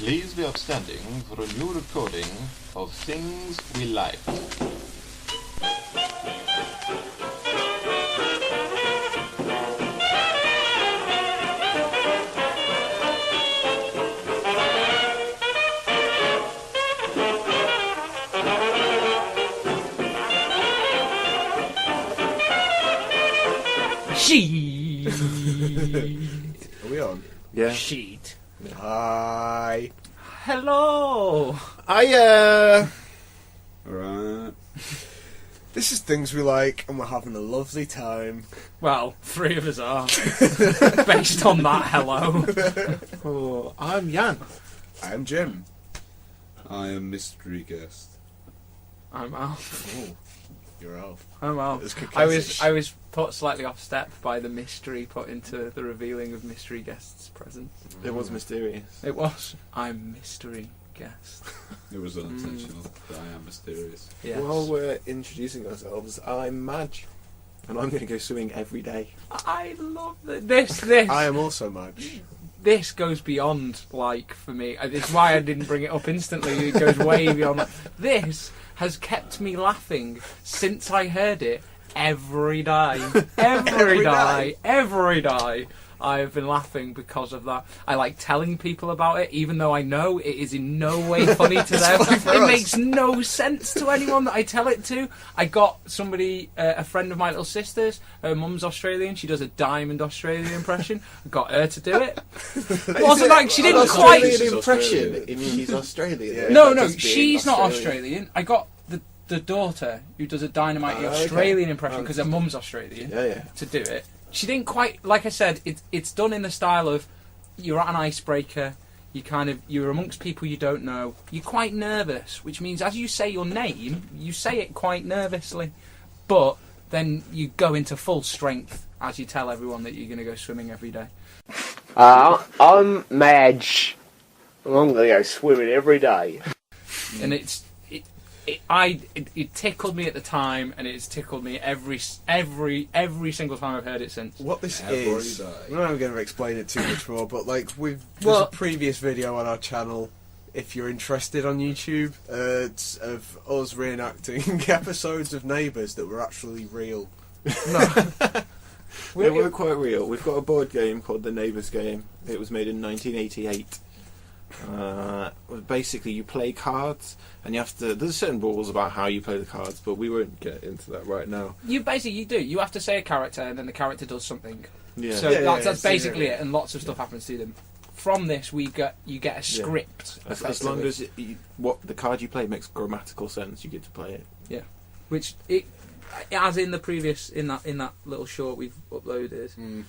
Please be upstanding for a new recording of Things We Like. Sheet. Are we on? Yeah. Sheet. Hi. Hello. Hiya. Alright. This is Things We Like, and we're having a lovely time. Well, three of us are. Based on that hello. Oh, I'm Jan. I am Jim. I am mystery guest. I'm Alf. Oh, you're Alf. I'm Alf. It's I was put slightly off step by the mystery put into the revealing of mystery guests' presence. It was mysterious. It was. I'm mystery guest. It was unintentional, but I am mysterious. Yes. While we're introducing ourselves, I'm Madge. And I'm going to go swimming every day. I love this. I am also Madge. This goes beyond like for me. It's why I didn't bring it up instantly. It goes way beyond that. This has kept me laughing since I heard it every day. Every day. I've been laughing because of that. I like telling people about it, even though I know it is in no way funny to them. It makes no sense to anyone that I tell it to. I got somebody, a friend of my little sister's, her mum's Australian, she does a diamond Australian impression. I got her to do it. It wasn't like she didn't quite... Australian impression if she's Australian. Yeah. No, she's not Australian. I got the daughter who does a dynamite okay. Australian impression because her mum's Australian to do it. She didn't quite, like I said, it's done in the style of you're at an icebreaker, you're amongst people you don't know, you're quite nervous, which means as you say your name, you say it quite nervously, but then you go into full strength as you tell everyone that you're going to go swimming every day. I'm Madge. I'm going to go swimming every day. And it tickled me at the time, and it's tickled me every single time I've heard it sins. What this Every is, day. I'm not going to explain it too much more, but like there's a previous video on our channel, if you're interested on YouTube, it's of us reenacting episodes of Neighbours that were actually real. They were quite real. We've got a board game called the Neighbours Game. It was made in 1988. Basically, you play cards, and you have to. There's certain rules about how you play the cards, but we won't get into that right now. You do. You have to say a character, and then the character does something. Yeah. So that's basically it, and lots of stuff happens to them. From this, you get a script. As long as what the card you play makes grammatical sense, you get to play it. Yeah, which as in the previous in that little short we've uploaded.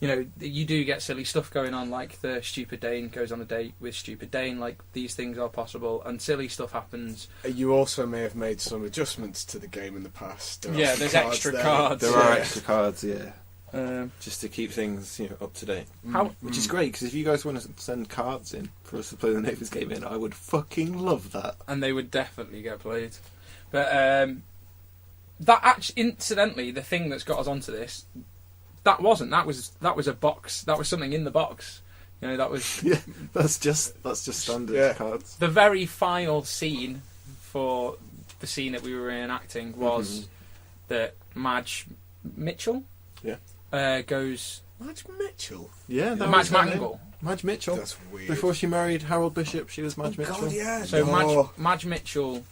You know, you do get silly stuff going on, like the stupid Dane goes on a date with stupid Dane, like these things are possible, and silly stuff happens. You also may have made some adjustments to the game in the past. There's extra cards. There are extra cards, just to keep things up to date. Which is great, because if you guys want to send cards in for us to play the Neighbours Game in, I would fucking love that. And they would definitely get played. But that actually, incidentally, the thing that's got us onto this. That was a box. That was something in the box. You know, that was. Yeah, that's just standard cards. The very final scene for the scene that we were reenacting was that Madge Mitchell. Goes. Madge Mitchell. Yeah, that Madge Mangle. Madge Mitchell. That's weird. Before she married Harold Bishop, she was Madge Mitchell. God, yeah. So Madge Mitchell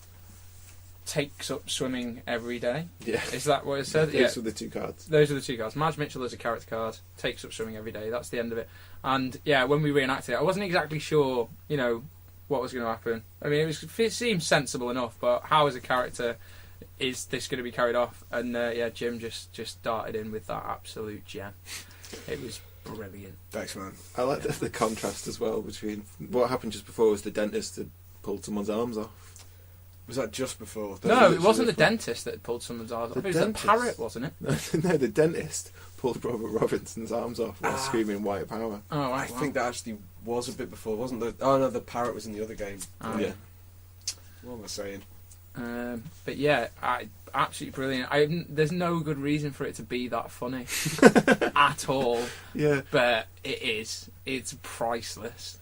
takes up swimming every day. Yeah. Is that what it said? Those are the two cards. Those are the two cards. Madge Mitchell is a character card, takes up swimming every day. That's the end of it. And yeah, when we reenacted it, I wasn't exactly sure, what was going to happen. I mean, it seemed sensible enough, but how as a character is this going to be carried off? And Jim just darted in with that absolute gem. It was brilliant. Thanks, man. I like the contrast as well between what happened just before was the dentist had pulled someone's arms off. Was that just before? No, it wasn't the dentist that had pulled someone's arms off. It was the parrot, wasn't it? No, the dentist pulled Robert Robinson's arms off while screaming white power. Oh, I think that actually was a bit before, wasn't there? Oh no, the parrot was in the other game. Yeah. What am I saying? But yeah, absolutely brilliant. There's no good reason for it to be that funny at all. Yeah. But it is. It's priceless.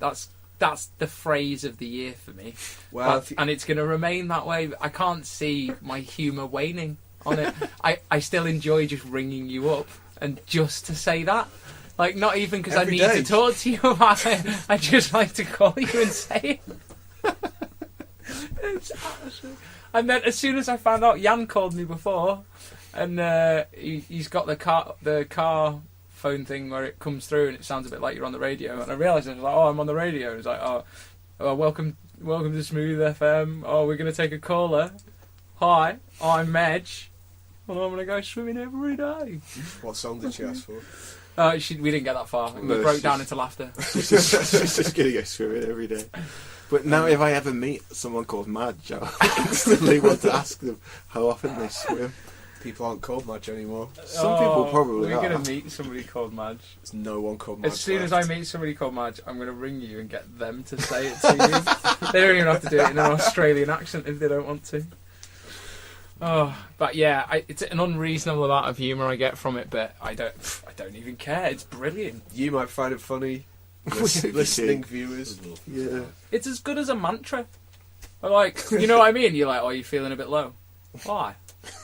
that's the phrase of the year for me. Well, and it's going to remain that way. I can't see my humour waning on it. I still enjoy just ringing you up and just to say that. Like, not even because I need to talk to you about it. I just like to call you and say it. And then as soon as I found out, Jan called me before, and he's got the car phone thing where it comes through and it sounds a bit like you're on the radio. And I realised, I was like, oh, I'm on the radio. And he's like, oh, welcome to Smooth FM. Oh, we're going to take a caller. Hi, I'm Medj. And I'm going to go swimming every day. What song did she ask for? We didn't get that far. We broke down into laughter. She's just going to go swimming every day. But now if I ever meet someone called Madge, I instantly want to ask them how often they swim. People aren't called Madge anymore. Some people probably are. We're going to meet somebody called Madge. There's no one called Madge. As soon as I meet somebody called Madge, I'm going to ring you and get them to say it to you. They don't even have to do it in an Australian accent if they don't want to. Oh, but yeah, it's an unreasonable amount of humour I get from it, but I don't even care. It's brilliant. You might find it funny. Listening viewers. Yeah. It's as good as a mantra. Like, you know what I mean? You're like, oh, you're feeling a bit low. Why?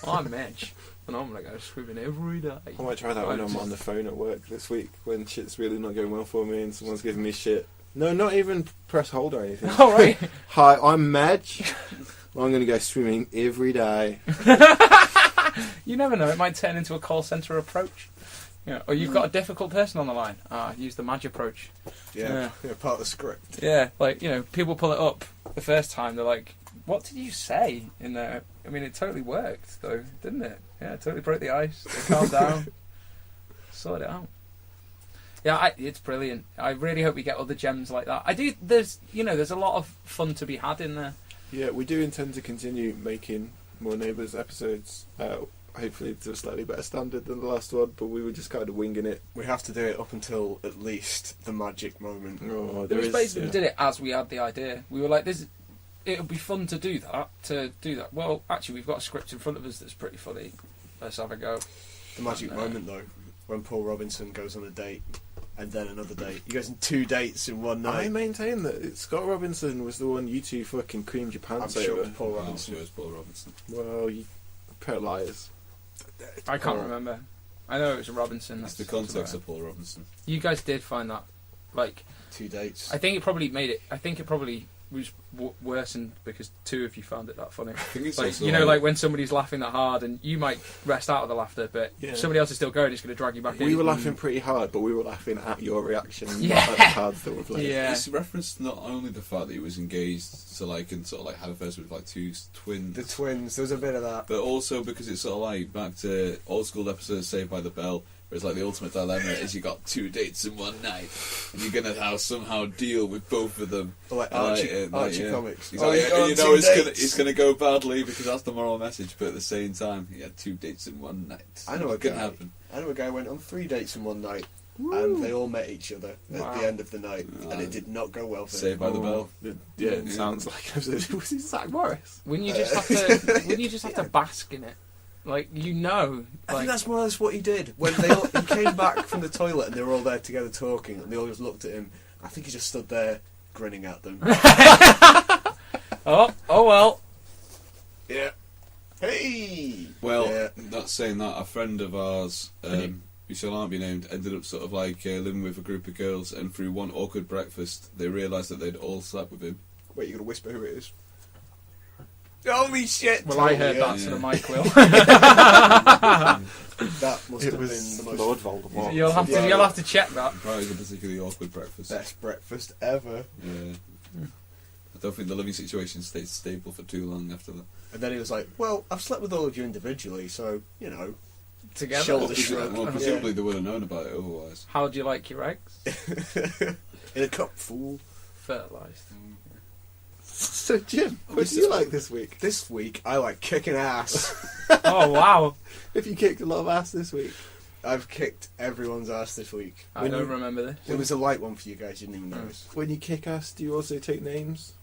I'm Medj, and I'm going to go swimming every day. I might try that when I'm on the phone at work this week, when shit's really not going well for me and someone's giving me shit. No, not even press hold or anything. All right. Hi, I'm Medj. I'm going to go swimming every day. You never know, it might turn into a call centre approach. Yeah, or you've got a difficult person on the line. Use the Madge approach. Yeah, part of the script. Yeah, like, people pull it up the first time, they're like, what did you say in there? I mean, it totally worked, though, didn't it? Yeah, it totally broke the ice. They calmed down. Sort it out. Yeah, it's brilliant. I really hope we get other gems like that. I do. There's a lot of fun to be had in there. Yeah, we do intend to continue making more Neighbours episodes. Hopefully to a slightly better standard than the last one, but we were just kind of winging it. We have to do it up until at least the magic moment. Oh, we basically did it as we had the idea. We were like, it would be fun to do that. Well, actually, we've got a script in front of us that's pretty funny. Let's have a go. The magic moment, though, when Paul Robinson goes on a date, and then another date. He goes on 2 dates in one night. I maintain that Scott Robinson was the one you two fucking creamed your pants over. Sure it was Paul Robinson. I'm sure it was Paul Robinson. Well, you pair of liars. I can't remember. I know it was Robinson. That's the context of Paul Robinson. You guys did find that, 2 dates. I think it probably made it. I think it probably was worsened because 2 of you found it that funny. I think it's like when somebody's laughing that hard and you might rest out of the laughter, but if somebody else is still going, it's going to drag you back in. We were laughing pretty hard, but we were laughing at your reaction, not at the cards that were played. Yeah. It's referenced not only the fact that he was engaged to and sort of had a first with 2 twins. The twins, there was a bit of that. But also because it's sort of back to old school episodes Saved by the Bell, where it's the ultimate dilemma is you got 2 dates in one night, and you're gonna have somehow deal with both of them. Like Archie comics. It's gonna go badly because that's the moral message. But at the same time, he had 2 dates in one night. I know a guy. I know a guy who went on 3 dates in one night, and they all met each other at the end of the night, and it did not go well for him. Saved by the Bell. Yeah, it sounds like was it Zach Morris? Wouldn't you just have to bask in it? I think that's more or less what he did. When he came back from the toilet and they were all there together talking, and they all just looked at him. I think he just stood there grinning at them. Oh well. Yeah. Hey. Well, that's saying that a friend of ours, who shall not be named, ended up sort of living with a group of girls, and through one awkward breakfast, they realised that they'd all slept with him. Wait, you got to whisper who it is? Holy shit! Well, I heard that, so the mic will. That must have been the most... Lord Voldemort. You'll have to check that. Probably was a particularly awkward breakfast. Best breakfast ever. Yeah. I don't think the living situation stayed stable for too long after that. And then he was like, well, I've slept with all of you individually, so, together. Shoulder shrug. Well, presumably they would have known about it otherwise. How do you like your eggs? In a cup, fool. Fertilised. So, Jim, what do you like this week? This week, I like kicking ass. Oh, wow. Have you kicked a lot of ass this week? I've kicked everyone's ass this week. I don't remember this. It was a light one for you guys, you didn't even notice. When you kick ass, do you also take names?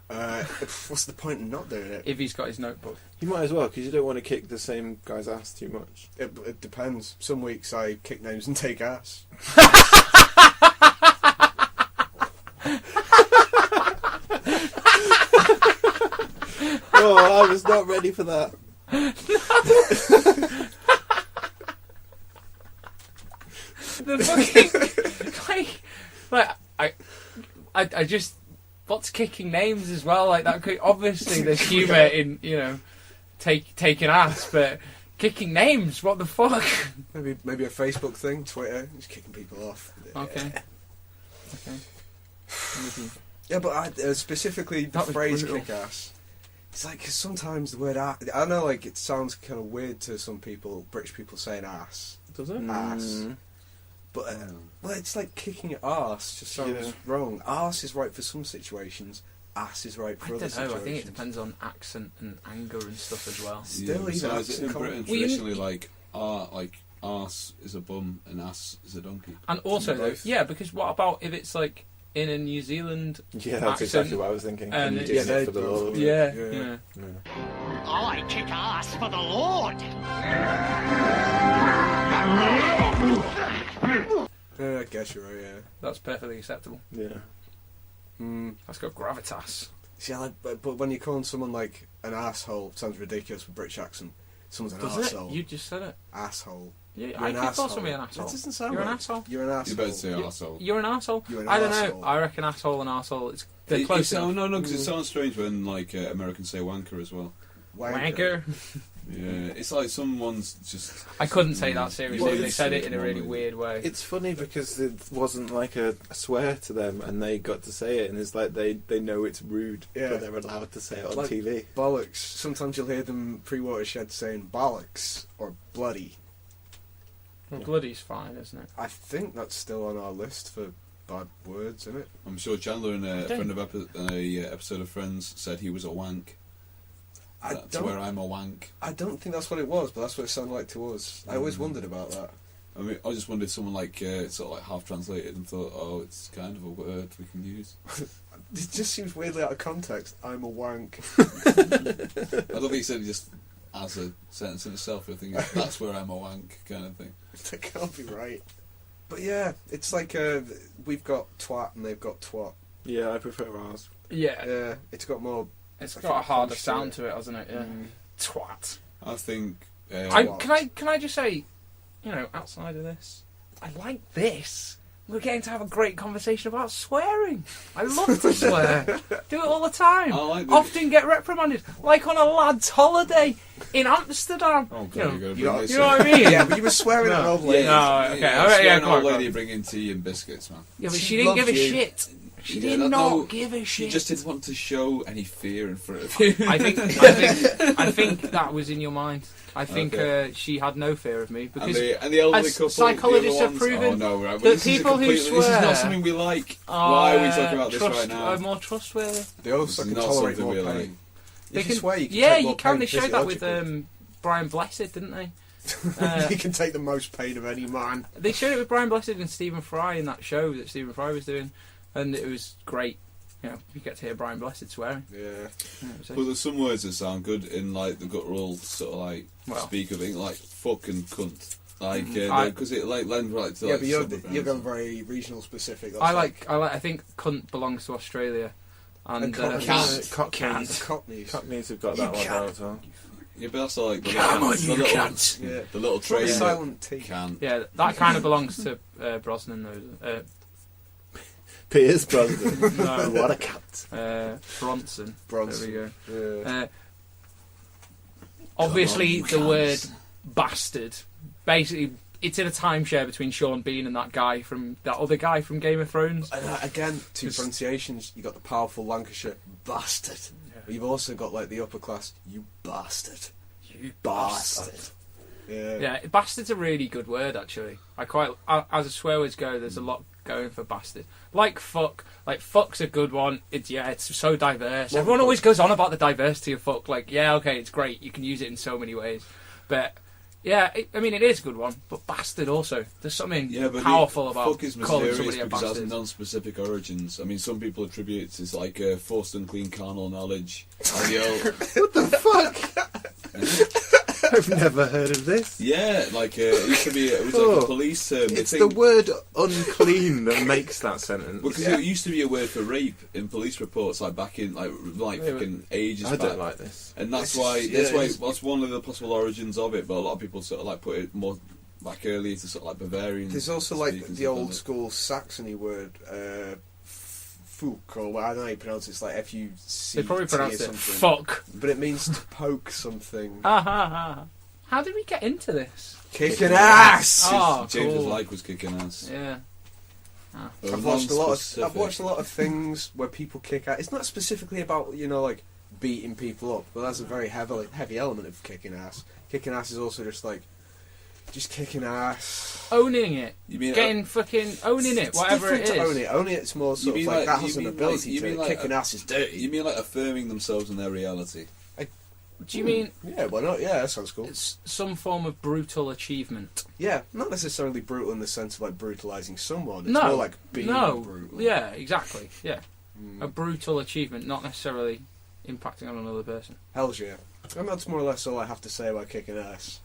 What's the point in not doing it? If he's got his notebook. You might as well, because you don't want to kick the same guy's ass too much. It depends. Some weeks I kick names and take ass. Oh, I was not ready for that. The fucking I just what's kicking names as well like that. Obviously, there's humour in taking ass, but kicking names. What the fuck? Maybe a Facebook thing, Twitter, just kicking people off. Okay. Yeah, but specifically the phrase "kick ass." It's like 'cause sometimes the word ass. I know, like it sounds kind of weird to some people, British people saying ass. Does it? Ass. But well, it's like kicking your arse just sounds wrong. Arse is right for some situations. Ass is right for other situations. I think it depends on accent and anger and stuff as well. Still, even in Britain, traditionally, like arse is a bum and ass is a donkey. And also, because what about if it's like in a New Zealand Yeah, that's exactly what I was thinking. And you doing it for the Lord. Yeah. I kick ass for the Lord. I guess you're right. Yeah, That's perfectly acceptable. Yeah. That's got gravitas. See, but when you're calling someone like an asshole, it sounds ridiculous with British accent. Someone's an Does asshole. it? You just said it. Asshole. Yeah, You're I an could call asshole. somebody an asshole. That doesn't sound You're right. an asshole. You're an asshole. You better say arsehole. You're an asshole. You're an I don't arsehole. know. I reckon asshole and arsehole. They're close enough. No, because it sounds strange when like Americans say wanker as well. Wanker. Yeah, it's like someone's just. I couldn't say that seriously. Well, They said it in a really weird way. It's funny because it wasn't like a swear to them, and they got to say it, and it's like they know it's rude, but they're allowed to say it on Like TV. Bollocks. Sometimes you'll hear them pre-watershed saying bollocks or bloody. Well, bloody's fine, isn't it? I think that's still on our list for bad words, isn't it? I'm sure Chandler in a episode of Friends said he was a wank. That's where I'm a wank. I don't think that's what it was, but that's what it sounded like to us. I always wondered about that. I mean, I just wondered if someone like sort of like half translated and thought, oh, it's kind of a word we can use. It just seems weirdly out of context. I'm a wank. I don't think he said it just as a sentence in itself. I think that's where I'm a wank kind of thing. That can't be right. But yeah, it's like we've got twat and they've got twat. Yeah, I prefer ours. Yeah. Yeah, it's got more. It's got a harder sound to it, hasn't it? Yeah. Twat. I think. Can I just say, outside of this, I like this. We're getting to have a great conversation about swearing. I love to swear. Do it all the time. I like Often get reprimanded, like on a lad's holiday in Amsterdam. Oh God, you know this what I mean? Yeah, but you were swearing at an old lady. No, okay, all right, yeah, an old lady bringing tea and biscuits, man. Yeah, but she didn't give a shit. She did not give a shit. She just didn't want to show any fear in front of you. I think that was in your mind. I think she had no fear of me because and the elderly couple, psychologists the have proven that people who swear, this is not something we like. Why are we talking about this right now? Are more trustworthy. They also can tolerate more pain. They can swear. You can yeah, take more you can. pain They showed that with physiologically. Brian Blessed, didn't they? He can take the most pain of any man. They showed it with Brian Blessed and Stephen Fry in that show that Stephen Fry was doing, and it was great. You get to hear Brian Blessed swearing. Yeah. But there's some words that sound good in like the guttural sort of like speak of it, like fuck and cunt. Like because it like lends right to like. Yeah, but you're going very regional specific. I think cunt belongs to Australia. And Cockneys have got that one as well. Yeah, but that's like the little train. Silent T. Can. Yeah, that kind of belongs to Brosnan though. Piers Brosnan. No, what a cat. Bronson. Bronson. There we go. Yeah. Obviously, the word bastard. Basically, it's in a timeshare between Sean Bean and that other guy from Game of Thrones. Again, two pronunciations. You got the powerful Lancashire bastard. Yeah. But you've also got like the upper class. You bastard. You bastard. Yeah. Bastard's a really good word actually. As a swear words go, there's a lot going for bastard. Like fuck. Like fuck's a good one. It's so diverse. Everyone always goes on about the diversity of fuck. Like okay, it's great. You can use it in so many ways. But yeah, it is a good one. But bastard also. There's something powerful about fuck is calling mysterious somebody a because it bastard. has non-specific origins. I mean, some people attribute it to like forced and clean carnal knowledge. What the fuck? I've never heard of this. Yeah, like it used to be. It was like a police term. It's the word unclean that makes that sentence. Because it used to be a word for rape in police reports, like back in like fucking ages I back. don't like this, and that's why that's one of the possible origins of it. But a lot of people sort of like put it more back earlier to sort of like Bavarian. There's also like the old school Saxony word. Fuck, or I don't know how you pronounce it. It's like F-U-C-T. They probably pronounce it something. fuck. But it means to poke something. How did we get into this? Kicking ass! Oh, James' cool. like was kicking ass. Yeah. I've watched a lot of things where people kick ass. It's not specifically about, like beating people up, but that's a very heavy element of kicking ass. Kicking ass is also just kicking ass. Owning it. You mean getting fucking owning it, whatever it is. Owning it's more sort of like that has an ability to it. Kicking ass is dirty. You mean like affirming themselves in their reality? Do you mean... Yeah, why not? Yeah, that sounds cool. It's some form of brutal achievement. Yeah, not necessarily brutal in the sense of like brutalising someone. It's no, more like being brutal. Yeah, exactly. Yeah. A brutal achievement, not necessarily impacting on another person. Hells yeah. And that's more or less all I have to say about kicking ass.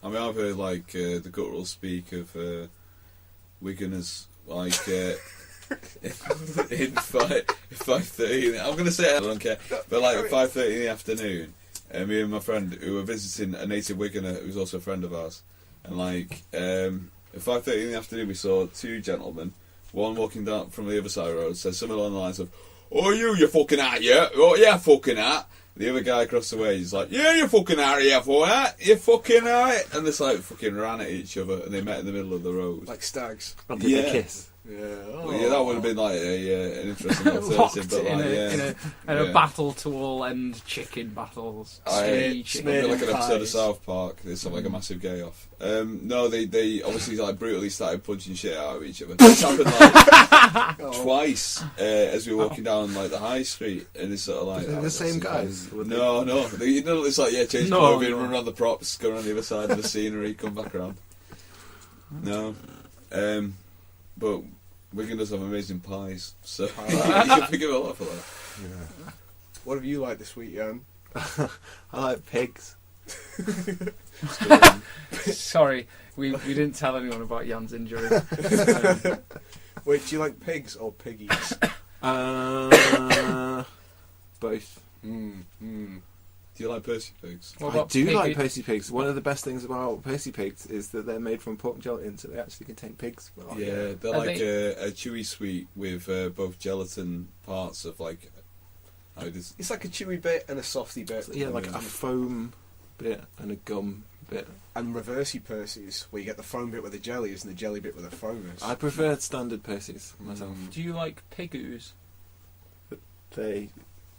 I mean, I've heard like the guttural speak of Wiganers like in 5:30. I'm gonna say it, I don't care, but like at 5:30 in the afternoon, me and my friend who were visiting a native Wiganer who's also a friend of ours, and like at 5:30 in the afternoon we saw two gentlemen, one walking down from the other side of the road, said something along the lines of, "Oh you fucking at yeah, oh yeah fucking at." The other guy across the way, he's like, "Yeah, you fucking are, yeah, for that, you fucking are," and they like fucking ran at each other, and they met in the middle of the road, like stags. And did they kiss? Yeah, well, yeah, that would have been like an interesting alternative, but like, in a battle to all end chicken battles. It's like an episode of South Park. They have like a massive gay off. No, they obviously like brutally started punching shit out of each other. This happened like twice as we were walking down like the high street, and it's sort of like the same guys. No, it's like change clothing, run around the props, go around the other side of the scenery, come back around. No, but Wigan does have amazing pies, so you can pick up a lot for that. Yeah. What have you liked this week, Jan? I like pigs. Sorry, we didn't tell anyone about Jan's injury. Wait, do you like pigs or piggies? Both. Do you like Percy pigs? I do like Percy pigs. One of the best things about Percy pigs is that they're made from pork gelatin, so they actually contain pigs. Yeah, they're like a chewy sweet with both gelatin parts of like. It's like a chewy bit and a softy bit. Yeah, like a foam bit and a gum bit. And reversey Percy's, where you get the foam bit where the jelly is and the jelly bit where the foam is. I prefer standard Percy's myself. Do you like pig-oos? They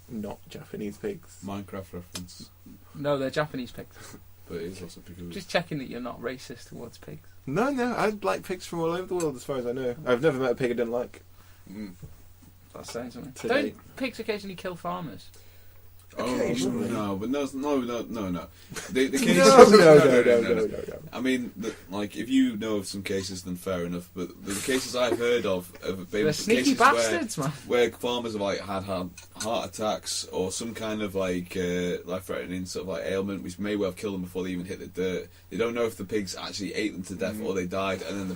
not Japanese pigs. Minecraft reference. No, they're Japanese pigs. But it is also pig. Just checking that you're not racist towards pigs. No, I like pigs from all over the world as far as I know. I've never met a pig I didn't like. That's saying something. Today. Don't pigs occasionally kill farmers? Occasionally. No, but no. The cases, No. I mean, like, if you know of some cases, then fair enough. But the cases I've heard of they're sneaky bastards, man. Where farmers have like had heart attacks or some kind of like life-threatening sort of like ailment, which may well kill them before they even hit the dirt. They don't know if the pigs actually ate them to death or they died, and then the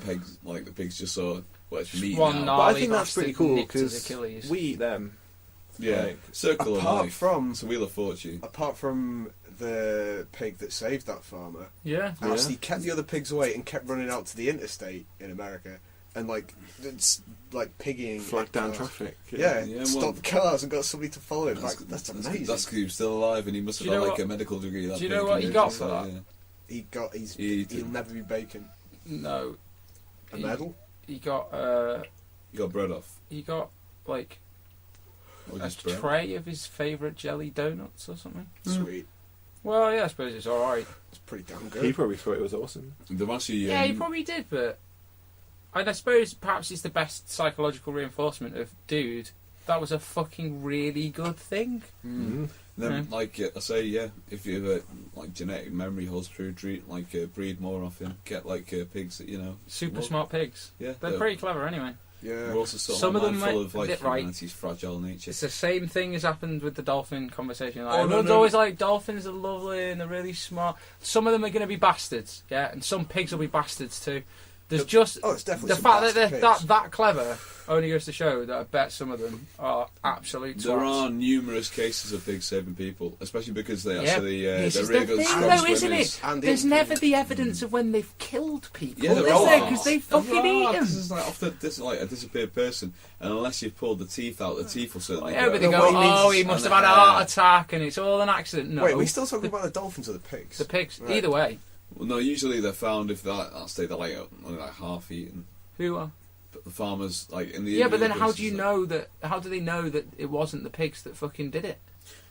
pigs just saw it's meat now. But I think that's pretty cool because we eat them. Yeah, like, circle of life. It's a wheel of fortune. Apart from the pig that saved that farmer, actually kept the other pigs away and kept running out to the interstate in America and it's like piggying, flagged down traffic. Stopped the cars and got somebody to follow him. That's amazing. That's because he was still alive and he must have had like a medical degree. Do you know what he got for that? He'll never be bacon. No, a medal. He got bread off. He got like a tray of his favourite jelly donuts or something. Sweet. Well, yeah, I suppose it's alright. It's pretty damn good. He probably thought it was awesome. Yeah, he probably did, but I suppose perhaps it's the best psychological reinforcement of, dude, that was a fucking really good thing. Then, like I say, if you like genetic memory holds true, breed more often. Get like pigs that super smart pigs. Yeah, they're pretty clever anyway. Yeah. We're also sort Some of of them mindful might- of like right. humanity's fragile nature. It's the same thing as happened with the dolphin conversation. Like, Oh, no, everyone's no. always like, dolphins are lovely and they're really smart. Some of them are going to be bastards, yeah, and some pigs will be bastards too. There's just it's definitely the some fact that bastard they're pigs. that clever only goes to show that I bet some of them are absolute twats. There are numerous cases of pigs saving people, especially because they Yeah, actually this they're is really the good thing, scrum though, isn't swimmers. it? And There's eating never people. the evidence of when they've killed people, Yeah, is there there? are. Because they fucking eat them. This is like often like a disappeared person, and unless you've pulled the teeth out, the teeth will certainly Yeah, go. but they No, go, what he means oh, is- he must and have had a the heart hair. attack and it's all an accident. No. Wait, are we still talking about the dolphins or the pigs? The pigs. Right. Either way. Well, no, usually they're found if they're only like half eaten. Who are? But the farmers, like in the Yeah, but then individual how do you places, know that? How do they know that it wasn't the pigs that fucking did it?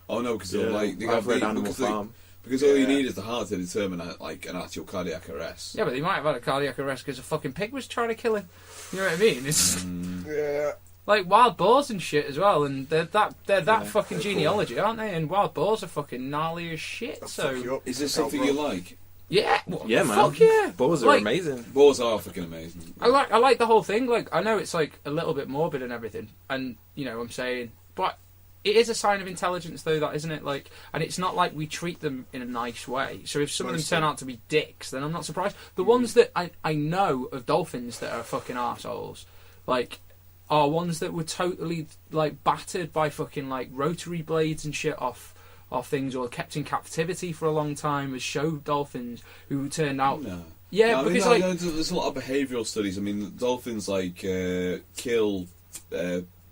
Oh no, because they're like they I've read they- Animal because they- Farm. Because all you Yeah. need is the heart to determine like an actual cardiac arrest. Yeah, but they might have had a cardiac arrest because a fucking pig was trying to kill him. You know what I mean? It's Yeah. like wild boars and shit as well, and they're that Yeah, fucking they're genealogy, aren't they? And wild boars are fucking gnarly as shit. They'll So fuck you up. Is this Can't something you run. like? yeah, Yeah, man. fuck yeah. Boars are Like, amazing. Boars are fucking amazing. I like the whole thing. Like, I know it's like a little bit morbid and everything, and you know, I'm saying, but it is a sign of intelligence, though, that isn't it? Like, and it's not like we treat them in a nice way. So if some of them turn out to be dicks, then I'm not surprised. The ones that I know of dolphins that are fucking arseholes, like, are ones that were totally like battered by fucking like rotary blades and shit off things, or kept in captivity for a long time as show dolphins who turned out. No. Yeah, No, I mean, because no, like no, there's a lot of behavioural studies. I mean, dolphins like kill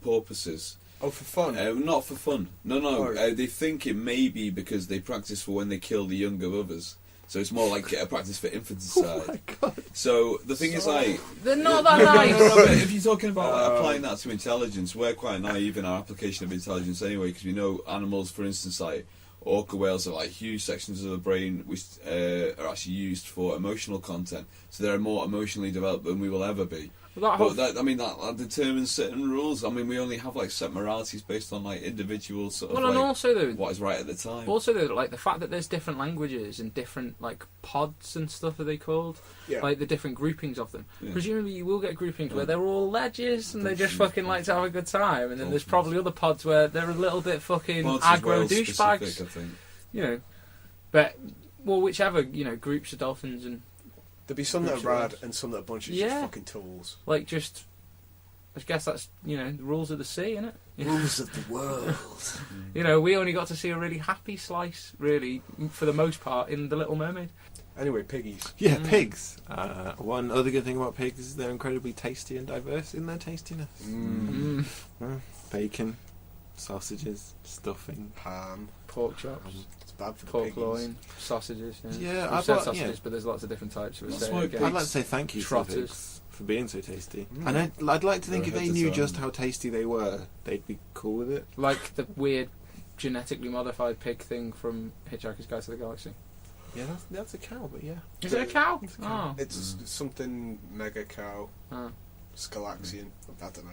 porpoises. Oh, for fun. Not for fun. No. Oh. They think it may be because they practice for when they kill the young of others. So it's more like a practice for infanticide. Oh my god. So the thing is, like, they're not that no, nice. but if you're talking about like, applying that to intelligence, we're quite naive in our application of intelligence anyway, because we know animals, for instance, like orca whales have like huge sections of the brain which are actually used for emotional content, so they're more emotionally developed than we will ever be. But that determines certain rules. I mean, we only have like set moralities based on like individual sort of Well, and like, also though, what is right at the time. also though, like the fact that there's different languages and different like pods and stuff are they called, Yeah. like the different groupings of them. Yeah. Presumably, you will get groupings where Yeah. they're all ledges and they just Dolphins, fucking like to have a good time, and then there's Dolphins. probably other pods where they're a little bit fucking Pods as aggro well douchebags, specific, I think. you know. But well, whichever groups of dolphins and There'll be some that are rad and some that are a bunch of just Yeah. fucking tools. like just. I guess that's the rules of the sea, innit? Rules of the world. We only got to see a really happy slice, really, for the most part, in The Little Mermaid. Anyway, piggies. Yeah, pigs. One other good thing about pigs is they're incredibly tasty and diverse in their tastiness. Bacon, sausages, stuffing. Ham. Pork chops, It's bad for the pork piggies. loin, sausages. Yeah, We've I'd said like- sausages, yeah. but there's lots of different types. Of That's say why again. I'd like to say thank you to the Trotters. pigs for being so tasty. And I'd like to think They're if they ahead of knew time. just how tasty they were, they'd be cool with it. Like the weird genetically modified pig thing from Hitchhiker's Guide to the Galaxy. Yeah, that's a cow, but yeah. Is it a cow? It's a cow. Oh. It's something mega cow. Oh. Scalaxian. I don't know.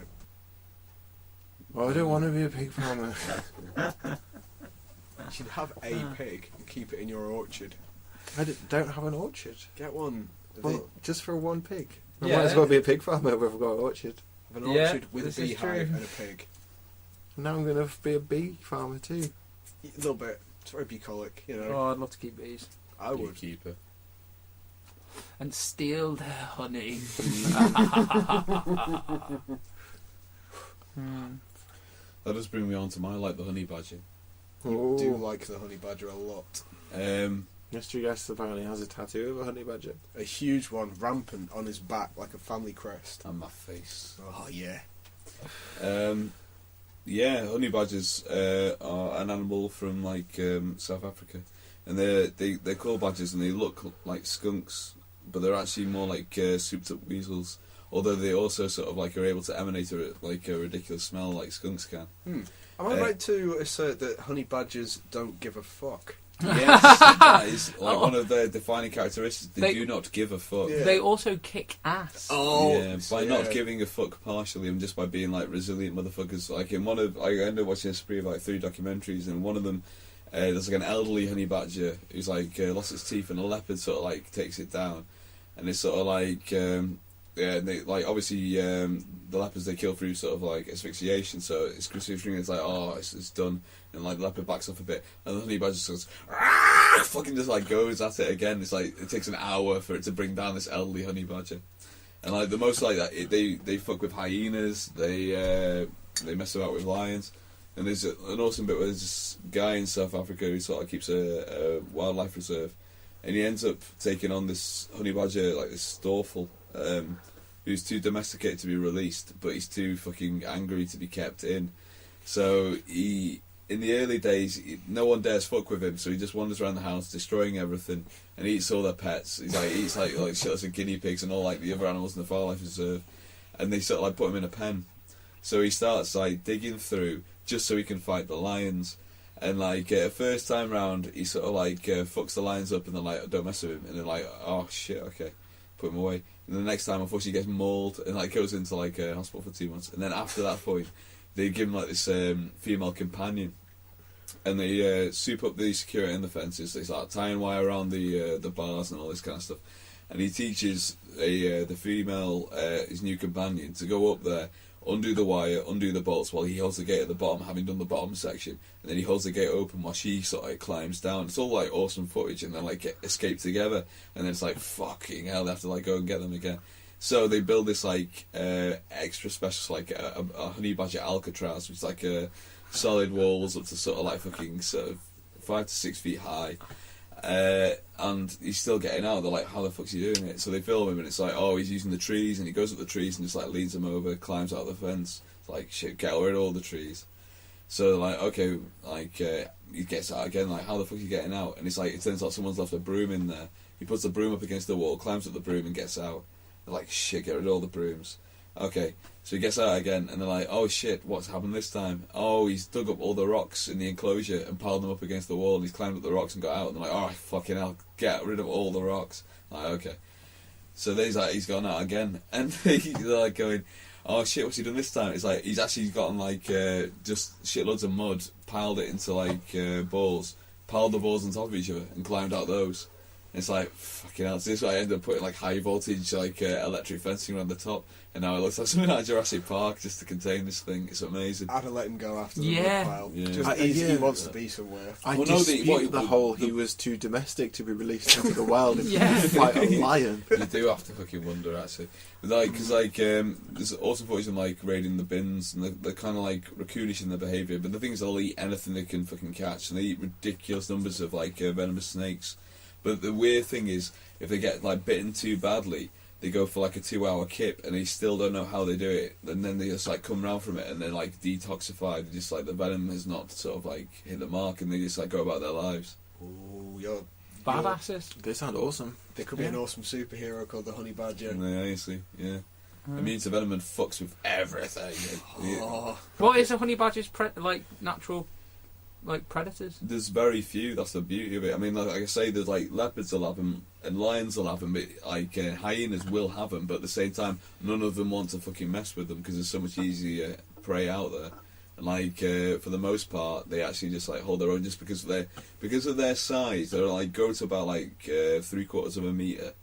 Well, I don't want to be a pig farmer. You should have a pig and keep it in your orchard. I don't have an orchard. Get one. Well, just for one pig. I Yeah. might as well be a pig farmer if I've got an orchard. Have an Yeah, orchard with a this is beehive true. and a pig. Now I'm going to be a bee farmer too. A little bit. It's very bucolic, Oh, I'd love to keep bees. I would. Keeper. And steal their honey. That does bring me on to my like the honey badger. You do like the honey badger a lot. Mystery guest apparently has a tattoo of a honey badger. A huge one, rampant on his back like a family crest. on my face. Oh yeah. Yeah, honey badgers are an animal from like South Africa, and they're called badgers, and they look like skunks, but they're actually more like souped up weasels. Although they also sort of like are able to emanate a ridiculous smell like skunks can. Am I right to assert that honey badgers don't give a fuck? Yes, that is like one of their defining characteristics. They do not give a fuck. Yeah. They also kick ass. Yeah, by not giving a fuck partially and just by being like resilient motherfuckers. Like in one of, I ended up watching a spree of like 3 documentaries, and one of them, there's like an elderly honey badger who's like lost its teeth, and a leopard sort of like takes it down, and it's sort of like and they like obviously the leopards they kill through sort of like asphyxiation, so it's considering it's like it's done, and like the leopard backs off a bit, and the honey badger just goes fucking just like goes at it again. It's like it takes an hour for it to bring down this elderly honey badger, and like the most like that they fuck with hyenas, they mess about with lions. And there's an awesome bit where there's this guy in South Africa who sort of keeps a wildlife reserve, and he ends up taking on this honey badger, like this Storful, who's too domesticated to be released, but he's too fucking angry to be kept in. So in the early days, no one dares fuck with him, so he just wanders around the house, destroying everything, and eats all their pets. He eats like shitloads of guinea pigs and all like the other animals in the wildlife reserve, and they sort of like put him in a pen. So he starts like digging through, just so he can fight the lions. And like first time round, he sort of like fucks the lions up, and they're like, don't mess with him, and they're like, oh shit, okay, put him away. And the next time, unfortunately, he gets mauled and like goes into like a hospital for 2 months. And then after that point, they give him like this female companion, and they soup up the security and the fences. They start tying wire around the bars and all this kind of stuff. And he teaches the female, his new companion, to go up there, undo the wire, undo the bolts while he holds the gate at the bottom, having done the bottom section, and then he holds the gate open while she sort of like climbs down. It's all like awesome footage, and then like escape together, and then it's like fucking hell, they have to like go and get them again. So they build this like extra special like a honey badger Alcatraz, which is like solid walls up to sort of like fucking sort of 5 to 6 feet high. And he's still getting out. They're like, how the fuck's he doing it? So they film him, and it's like, oh, he's using the trees, and he goes up the trees and just like leads them over, climbs out the fence. It's like, shit, get rid of all the trees. So they're like, okay, like he gets out again. Like, how the fuck are you getting out? And it's like, it turns out someone's left a broom in there. He puts the broom up against the wall, climbs up the broom, and gets out. They're like, shit, get rid of all the brooms. Okay, so he gets out again, and they're like, oh shit, what's happened this time? Oh, he's dug up all the rocks in the enclosure and piled them up against the wall, and he's climbed up the rocks and got out. And they're like, alright, fucking hell, get rid of all the rocks. Like, okay. So then he's gone out again, and they're like going, oh shit, what's he done this time? It's like, he's actually gotten like, just shitloads of mud, piled it into like balls, piled the balls on top of each other, and climbed out those. And it's like, fucking hell, so this is why I ended up putting like high voltage, like electric fencing around the top. And now it looks like something out of Jurassic Park just to contain this thing. It's amazing. I'd have let him go after the Yeah. mud pile. Yeah. Just, he wants to be somewhere. I Well, no, dispute the whole he was too domestic to be released into the wild if Yeah. he fight a lion. You do have to fucking wonder, actually. But like, because like, there's awesome footage of like raiding the bins, and they're kind of like raccoonish in their behaviour. But the thing is, they'll eat anything they can fucking catch, and they eat ridiculous numbers of like venomous snakes. But the weird thing is, if they get like bitten too badly, they go for like a 2-hour kip, and they still don't know how they do it. And then they just like come round from it, and they're like detoxified. Just like the venom has not sort of like hit the mark, and they just like go about their lives. Ooh, you're Badasses. They sound awesome. there could be an awesome superhero called the Honey Badger. Yeah, honestly, yeah. Immune to venom and fucks with everything. Yeah. Oh, What is a honey badger's like natural like predators? There's very few. That's the beauty of it. I mean, like I say, there's like leopards will have them and lions will have them, but like hyenas will have them. But at the same time, none of them want to fucking mess with them because there's so much easier prey out there. And like for the most part, they actually just like hold their own just because of their size. They're like go to about like 3/4 of a meter.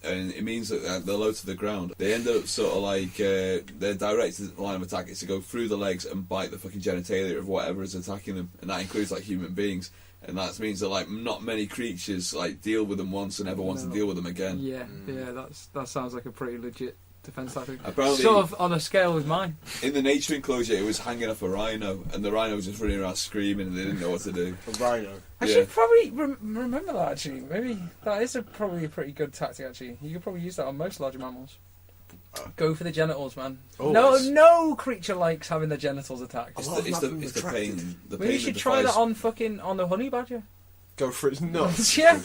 And it means that they're low to the ground. They end up sort of like their directed line of attack is to go through the legs and bite the fucking genitalia of whatever is attacking them, and that includes like human beings. And that means that like not many creatures like deal with them once and ever want to deal with them again. Yeah, that sounds like a pretty legit defence tactic. Apparently, sort of on a scale with mine. in the nature enclosure, it was hanging off a rhino, and the rhino was just running around screaming, and they didn't know what to do. a rhino. I should probably remember that, actually. Maybe that is probably a pretty good tactic, actually. You could probably use that on most larger mammals. Go for the genitals, man. Always. No creature likes having their genitals attacked. A lot of It's them the attracted. pain. The Maybe you pain should of try that device. on the honey badger. Go for its nuts. Yeah.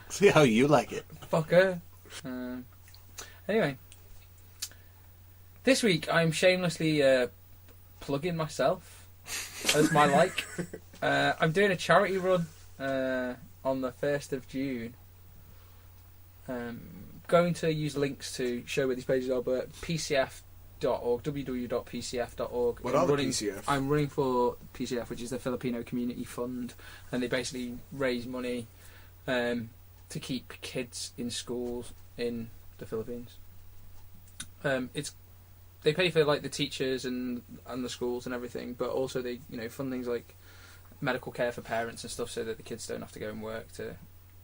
See how you like it. Fucker. Anyway. This week I'm shamelessly plugging myself as my like. I'm doing a charity run on the 1st of June. Going to use links to show where these pages are, but pcf.org, www.pcf.org. What are the PCF? I'm running for PCF, which is the Filipino Community Fund, and they basically raise money to keep kids in schools in the Philippines. they pay for like the teachers and the schools and everything, but also they fund things like medical care for parents and stuff, so that the kids don't have to go and work to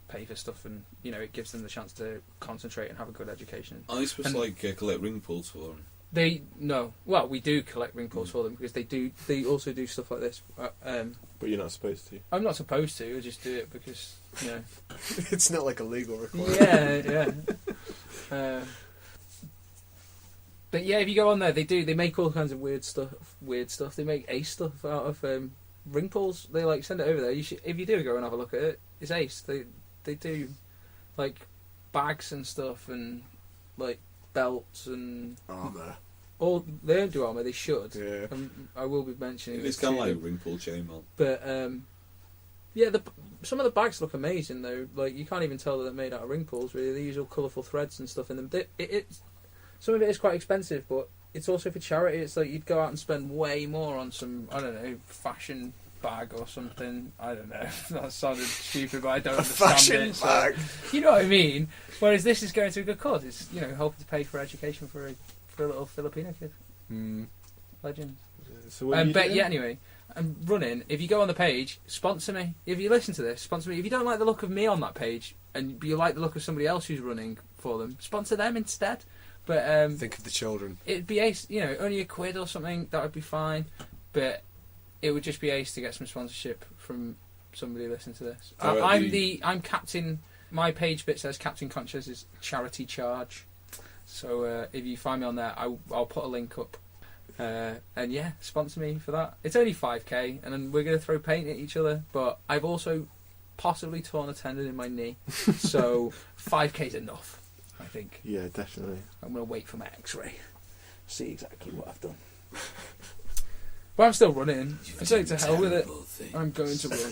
pay for stuff, and it gives them the chance to concentrate and have a good education. Are you supposed to collect ring pulls for them? Well, we do collect ring pulls for them because they also do stuff like this. But you're not supposed to. I'm not supposed to. I just do it because it's not like a legal requirement. Yeah. But yeah, if you go on there, they make all kinds of weird stuff. They make ace stuff out of ring pulls. They like send it over there. If you do go and have a look at it, it's ace. They do like bags and stuff and like belts and armour. They don't do armour. They should. Yeah. I will be mentioning. It's kind of like ring pull chainmail. But yeah, some of the bags look amazing though. Like you can't even tell that they're made out of ring pulls. Really, they use all colourful threads and stuff in them. Some of it is quite expensive, but it's also for charity. It's like you'd go out and spend way more on some, I don't know, fashion bag or something. I don't know. That sounded stupid, but I don't understand fashion it. Bag. So, you know what I mean? Whereas this is going to a good cause. It's helping to pay for education for a little Filipino kid. Legend. So what are you doing? Yeah, anyway, I'm running. If you go on the page, sponsor me. If you listen to this, sponsor me. If you don't like the look of me on that page and you like the look of somebody else who's running for them, sponsor them instead. But think of the children. It'd be ace, only £1 or something. That would be fine. But it would just be ace to get some sponsorship from somebody listening to this. I'm captain. My page bit says Captain Conscious' charity charge. So if you find me on there, I'll put a link up. And yeah, sponsor me for that. It's only 5k, and then we're going to throw paint at each other. But I've also possibly torn a tendon in my knee, so 5k's enough. I think. Yeah, definitely. I'm going to wait for my X-ray, see exactly what I've done. But I'm still running. I'm saying to hell with it. I'm going to run.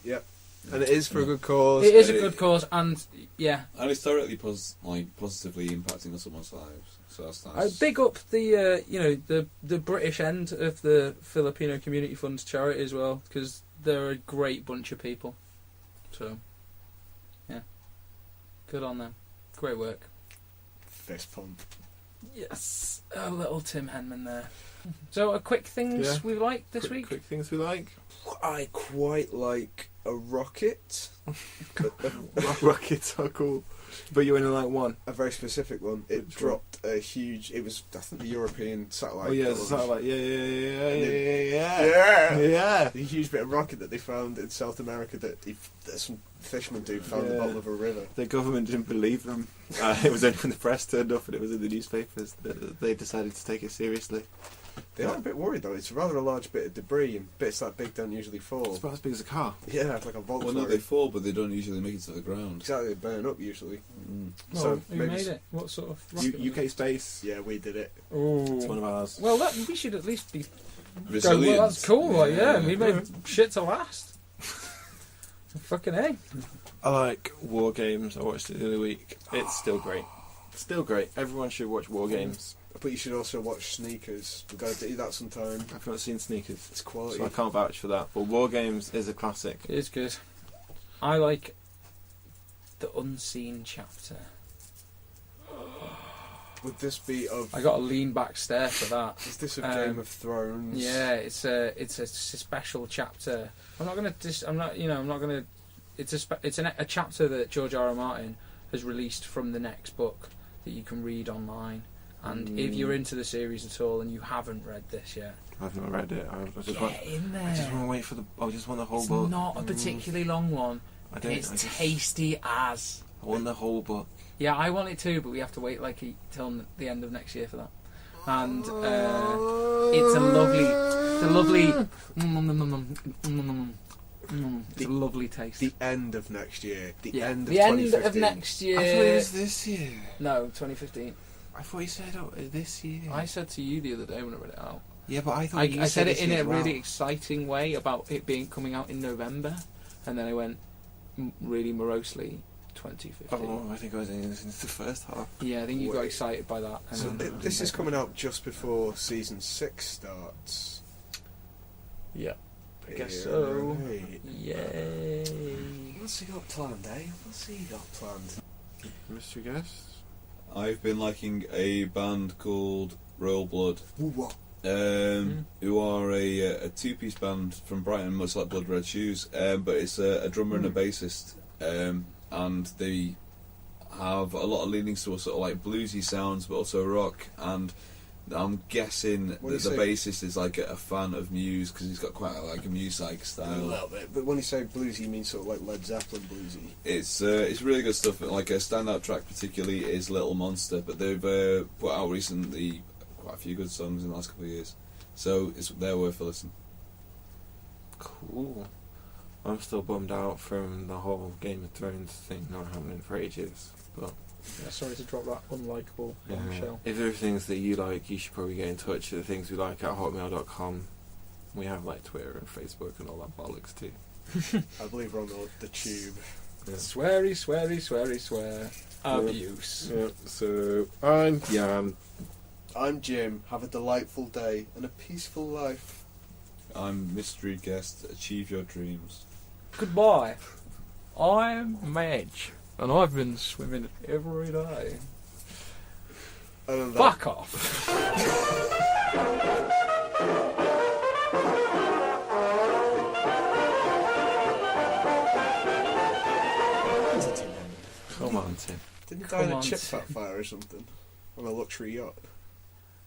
Yep. And it is for a good cause. It is a good cause, and yeah. And it's directly positively impacting on someone's lives. So that's nice. I big up the the British end of the Filipino Community Fund charity as well, because they're a great bunch of people. So, yeah, good on them. Great work. Fist pump. Yes, a little Tim Henman there. So, a quick things we like this week. Quick things we like. I quite like a rocket. Rockets are cool, but you only like one. A very specific one. It dropped a huge. It was, I think, the European satellite. Oh yeah, the satellite. Yeah. A huge bit of rocket that they found in South America that some fisherman dude found in the bottom of a river. The government didn't believe them. It was only when the press turned up and it was in the newspapers that they decided to take it seriously. They are a bit worried though. It's rather a large bit of debris, and bits that big don't usually fall. It's about as big as a car. Yeah, it's like a Volkswagen. Well, no, they fall, but they don't usually make it to the ground. Exactly, they burn up usually. So who made it? What sort of rocket? UK Space. Yeah, we did it. Ooh. It's one of ours. Well, we should at least be Resilient. Well, that's cool. We made shit to last. Fucking A. I like War Games. I watched it the other week. It's still great. Still great. Everyone should watch War Games. But you should also watch Sneakers. We've got to do that sometime. I've not seen Sneakers. It's quality. So I can't vouch for that. But War Games is a classic. It is good. I like the Unseen chapter. Would this be of... I got a lean back stare for that. Is this of Game of Thrones? Yeah, it's a special chapter. I'm not gonna. It's a chapter that George R.R. Martin has released from the next book that you can read online. And if you're into the series at all and you haven't read this yet, I've not read it. I just want to wait for the. I just want the whole book. It's not a particularly long one. It's tasty as. I want the whole book. Yeah, I want it too, but we have to wait till the end of next year for that. And it's a lovely taste. The end of next year. The end of 2015. The end of next year. I thought it was this year. No, 2015. I thought you said this year. I said to you the other day when I read it out. Yeah, but I thought I said it in a really exciting way about it coming out in November, and then I went really morosely 2015. Oh, I think I was in the first half. Yeah, I think you got excited by that. So this is coming out just before season 6 starts. Yeah, I guess so. Right. Yay! What's he got planned, eh? What's he got planned? Mystery guest? I've been liking a band called Royal Blood, who are a two-piece band from Brighton, much like Blood Red Shoes, but it's a drummer and a bassist, and they have a lot of leanings towards sort of like bluesy sounds, but also rock. And I'm guessing that the bassist is like a fan of Muse because he's got quite like a Muse-like style. A little bit, but when you say bluesy, you mean sort of like Led Zeppelin bluesy? It's really good stuff. Like a standout track particularly is Little Monster, but they've put out recently quite a few good songs in the last couple of years, so they're worth a listen. Cool. I'm still bummed out from the whole Game of Thrones thing not happening for ages, but yeah, sorry to drop that unlikable bombshell. If there are things that you like, you should probably get in touch with the things we like at hotmail.com. We have like Twitter and Facebook and all that bollocks too. I believe we're on the tube. Yeah. Sweary, swear. Abuse. Yeah, so I'm Jan. I'm Jim. Have a delightful day and a peaceful life. I'm mystery guest. Achieve your dreams. Goodbye. I'm Madge, and I've been swimming every day. Fuck off. Come on, Tim. Didn't he die in a chip fat fire or something? On a luxury yacht?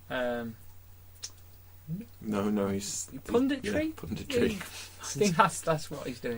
No, he's... Punditry? Yeah, punditry. I think that's what he's doing.